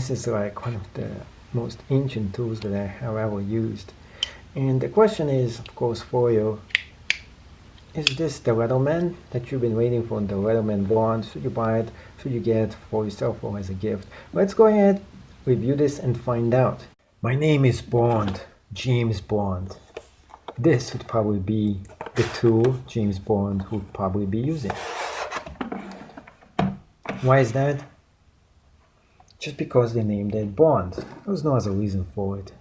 This is like one of the most ancient tools that I have ever used. And the question is, of course, for you, is this the Leatherman that you've been waiting for, the Leatherman Bond? Should you buy it? Should you get it for yourself or as a gift? Let's go ahead, review this and find out. My name is Bond, James Bond. This would probably be the tool James Bond would probably be using. Why is that? Just because they named it Bond. There was no other reason for it.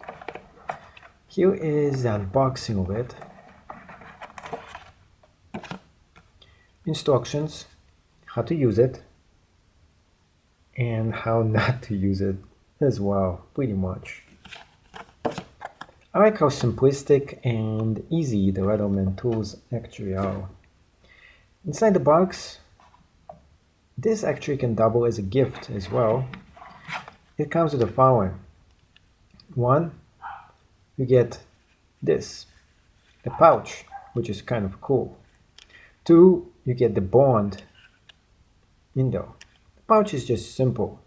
Here is the unboxing of it. Instructions, how to use it, and how not to use it as well, pretty much. I like how simplistic and easy the Leatherman tools actually are. Inside the box, this actually can double as a gift as well. It comes with the following. One, you get this, a pouch, which is kind of cool. Two, you get the Bond window. The pouch is just simple.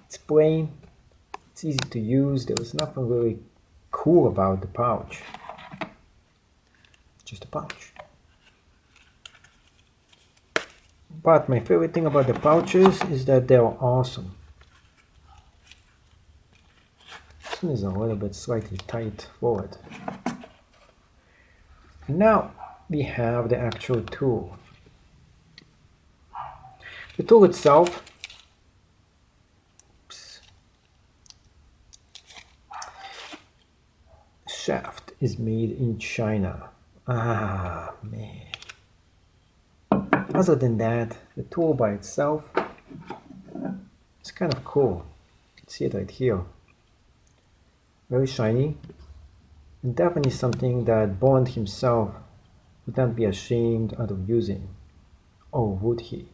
It's plain, it's easy to use. There was nothing really cool about the pouch. Just a pouch. But my favorite thing about the pouches is that they're awesome. This one is a little bit slightly tight forward. And now we have the actual tool. The tool itself, shaft is made in China. Ah, man. Other than that, the tool by itself is kind of cool. You can see it right here. Very shiny, and definitely something that Bond himself would not be ashamed out of using. Or would he?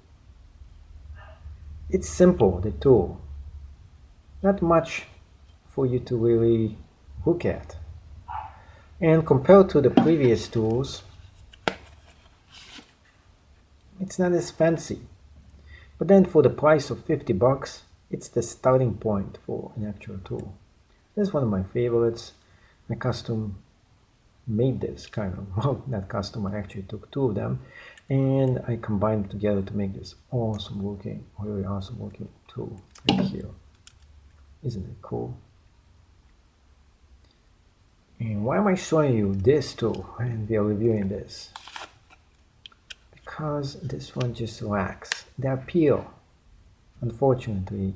It's simple, the tool. Not much for you to really look at. And compared to the previous tools, it's not as fancy. But then for the price of $50, it's the starting point for an actual tool. This is one of my favorites. I custom made this kind of, well, not custom, I actually took two of them and I combined them together to make this awesome looking, really awesome looking tool right here. Isn't it cool? And why am I showing you this tool and we are reviewing this? Because this one just lacks the appeal. Unfortunately,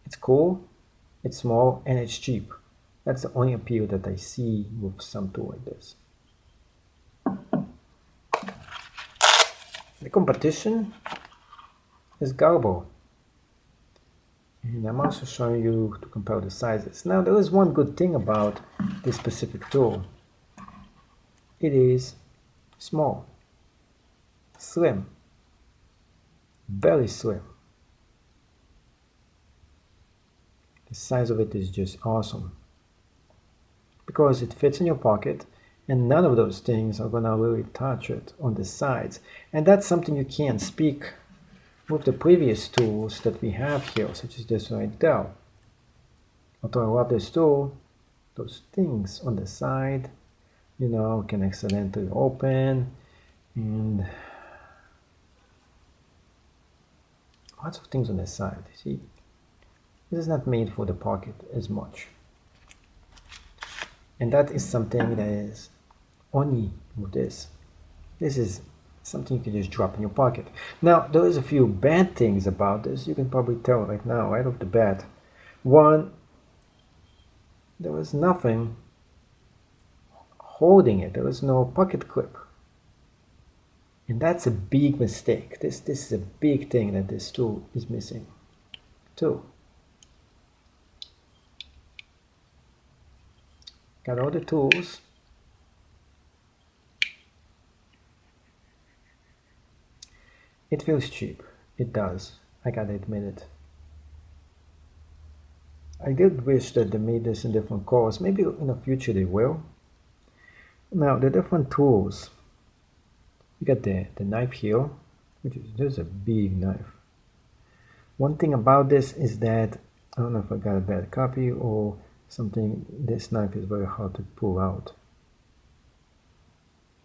it's cool, it's small, and it's cheap. That's the only appeal that I see with some tool like this. The competition is gullible. And I'm also showing you to compare the sizes. Now there is one good thing about this specific tool. It is small, slim, very slim. The size of it is just awesome because it fits in your pocket and none of those things are gonna really touch it on the sides. And that's something you can't speak with the previous tools that we have here, such as this right there. Although I love this tool, those things on the side, you know, can accidentally open and lots of things on the side. See, this is not made for the pocket as much. And that is something that is only with this. This is something you can just drop in your pocket. Now, there is a few bad things about this. You can probably tell right now, right off the bat. One, there was nothing holding it. There was no pocket clip. And that's a big mistake. This is a big thing that this tool is missing. Two, got all the tools. It feels cheap. It does. I gotta admit it. I did wish that they made this in different colors. Maybe in the future they will. Now, the different tools. You got the knife here, which is a big knife. One thing about this is that, I don't know if I got a bad copy or something, this knife is very hard to pull out.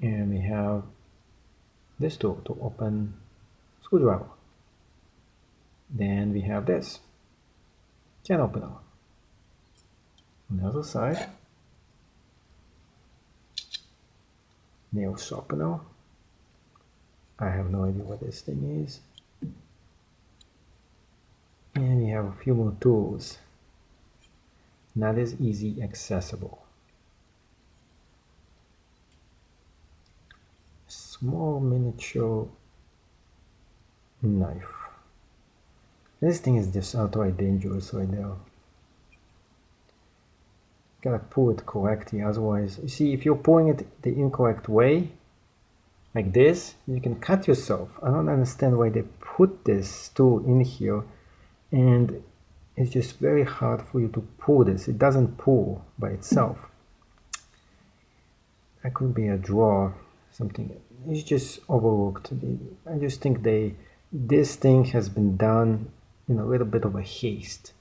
And we have this tool to open screwdriver. Then we have this can opener. On the other side, nail sharpener. I have no idea what this thing is. And we have a few more tools. Not as easy accessible. Small miniature knife. This thing is just outright dangerous right now. Gotta pull it correctly, otherwise, you see, if you're pulling it the incorrect way, like this, you can cut yourself. I don't understand why they put this tool in here, and it's just very hard for you to pull this. It doesn't pull by itself. That could be a draw, something. It's just overlooked. I just think this thing has been done in a little bit of a haste.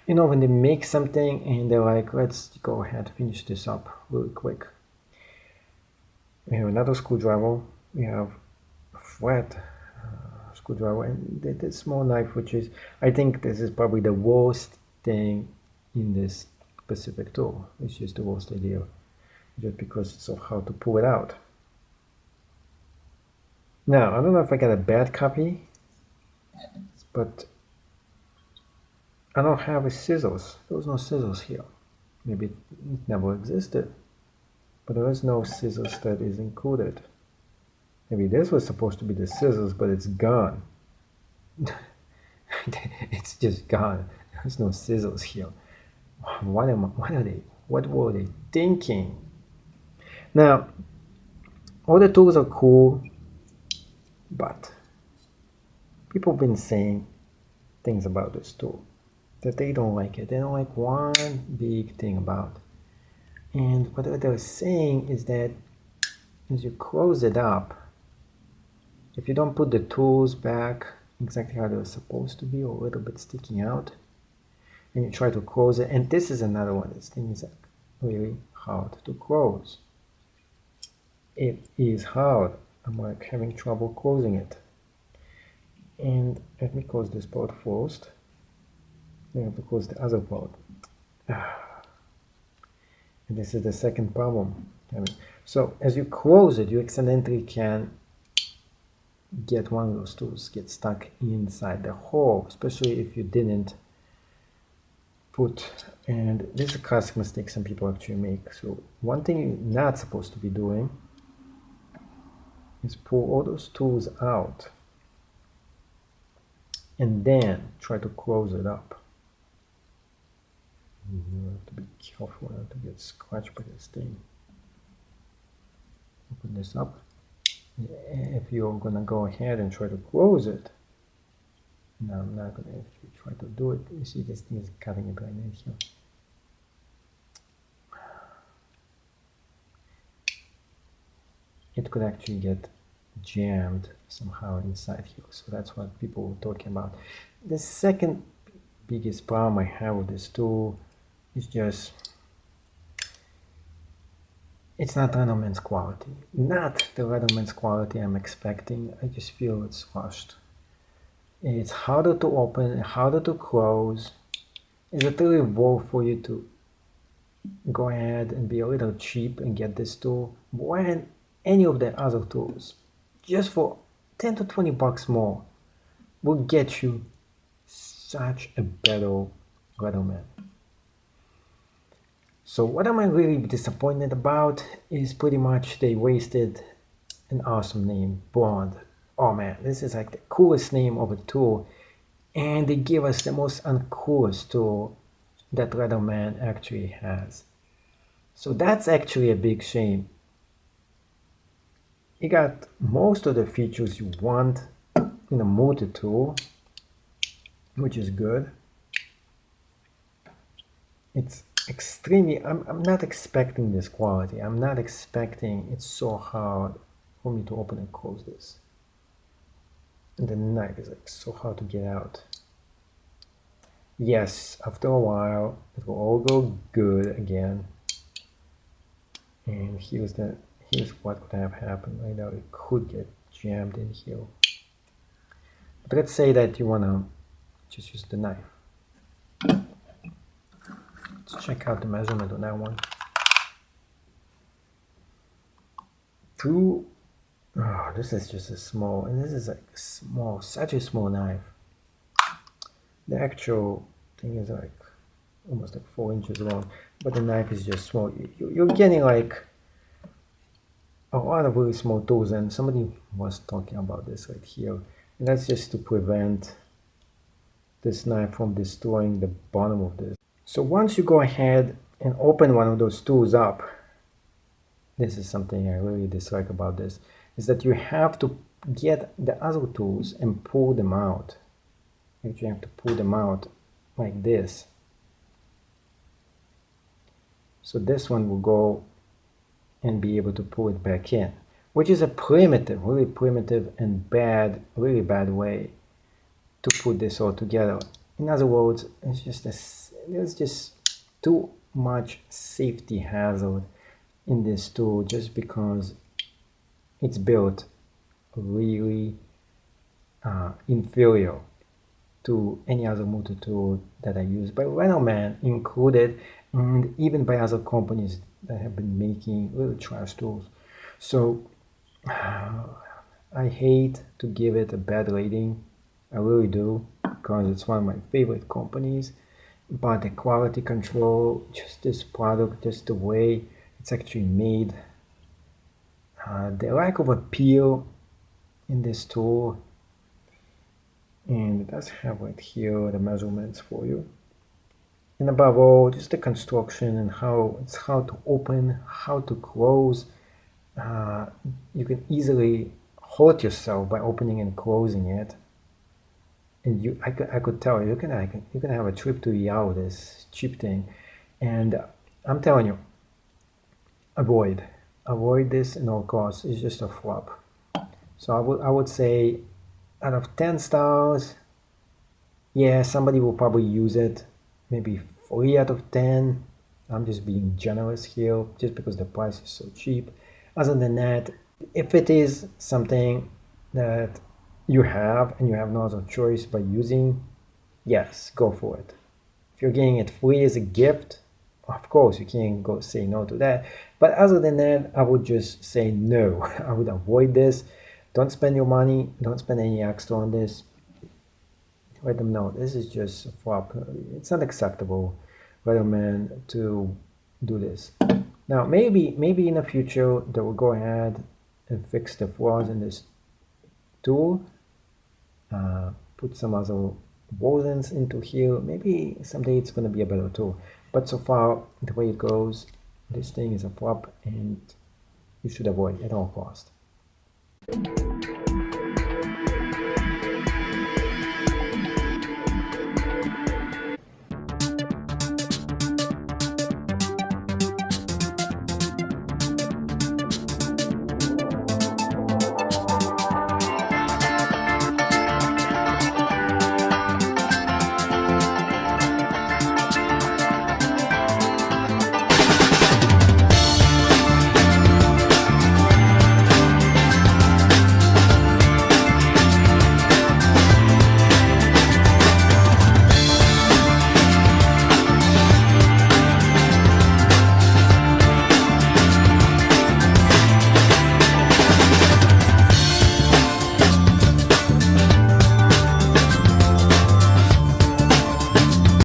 You know, when they make something and they're like, let's go ahead, finish this up really quick. We have another screwdriver. We have a flat screwdriver and the small knife, which is, I think this is probably the worst thing in this specific tool. It's just the worst idea, just because it's so hard to pull it out. Now, I don't know if I got a bad copy, but I don't have a scissors. There's no scissors here. Maybe it never existed, but there is no scissors that is included. Maybe this was supposed to be the scissors, but it's gone. It's just gone. There's no scissors here. What were they thinking? Now, all the tools are cool, but people have been saying things about this tool that they don't like it. They don't like one big thing about it. And what they're saying is that as you close it up, if you don't put the tools back exactly how they're supposed to be, or a little bit sticking out, and you try to close it, and this is another one, this thing is really hard to close. It is hard. I'm like having trouble closing it. And let me close this part first. I have to close the other part. And this is the second problem. So as you close it, you accidentally can get one of those tools get stuck inside the hole, especially if you didn't put, and this is a classic mistake some people actually make. So one thing you're not supposed to be doing is pull all those tools out and then try to close it up. You have to be careful not to get scratched by this thing. Open this up. If you're gonna go ahead and try to close it, no, I'm not gonna actually try to do it. You see, this thing is cutting it right in here. It could actually get jammed somehow inside here, so that's what people were talking about. The second biggest problem I have with this tool is just it's not Leatherman's quality. Not the Leatherman's quality I'm expecting. I just feel it's rushed. It's harder to open, harder to close. Is it really worth for you to go ahead and be a little cheap and get this tool when any of the other tools, just for 10 to 20 bucks more, will get you such a better Leatherman? So what am I really disappointed about is pretty much they wasted an awesome name, Bond. Oh man, this is like the coolest name of a tool, and they give us the most uncoolest tool that Leatherman actually has. So that's actually a big shame. You got most of the features you want in a Multitool, which is good. It's extremely, I'm not expecting this quality. I'm not expecting it's so hard for me to open and close this. And the knife is like so hard to get out. yes, after a while, it will all go good again. And here's what could have happened right now. It could get jammed in here. But let's say that you want to just use the knife. Let's check out the measurement on that one. Oh, this is just a small, and this is like small, such a small knife. The actual thing is like almost like 4 inches long, but the knife is just small. You're getting like a lot of really small tools, and somebody was talking about this right here. And that's just to prevent this knife from destroying the bottom of this. So once you go ahead and open one of those tools up, this is something I really dislike about this, is that you have to get the other tools and pull them out. You have to pull them out like this. So this one will go and be able to pull it back in, which is a primitive, really primitive and bad, really bad way to put this all together. In other words, there's just too much safety hazard in this tool just because it's built really inferior to any other multi-tool that I use, by Leatherman included, and even by other companies that have been making really trash tools. So I hate to give it a bad rating, I really do, because it's one of my favorite companies, but the quality control, just this product, just the way it's actually made, the lack of appeal in this tool, and it does have right here the measurements for you, and above all just the construction and how to open, how to close. You can easily hurt yourself by opening and closing it, and I could tell you can have a trip to ER with this cheap thing, and I'm telling you, avoid this at all costs. It's just a flop. So I would say out of 10 stars, yeah, somebody will probably use it, maybe 3 out of 10. I'm just being generous here just because the price is so cheap. Other than that, if it is something that you have and you have no other choice by using, yes, go for it. If you're getting it free as a gift, of course you can't go say no to that. But other than that, I would just say no. I would avoid this. Don't spend your money. Don't spend any extra on this. Let them know this is just a flop. It's not acceptable, Leatherman, to do this. Now maybe in the future they will go ahead and fix the flaws in this tool. Put some other bosons into here. Maybe someday it's going to be a better tool. But so far, the way it goes, this thing is a flop, and you should avoid it at all costs.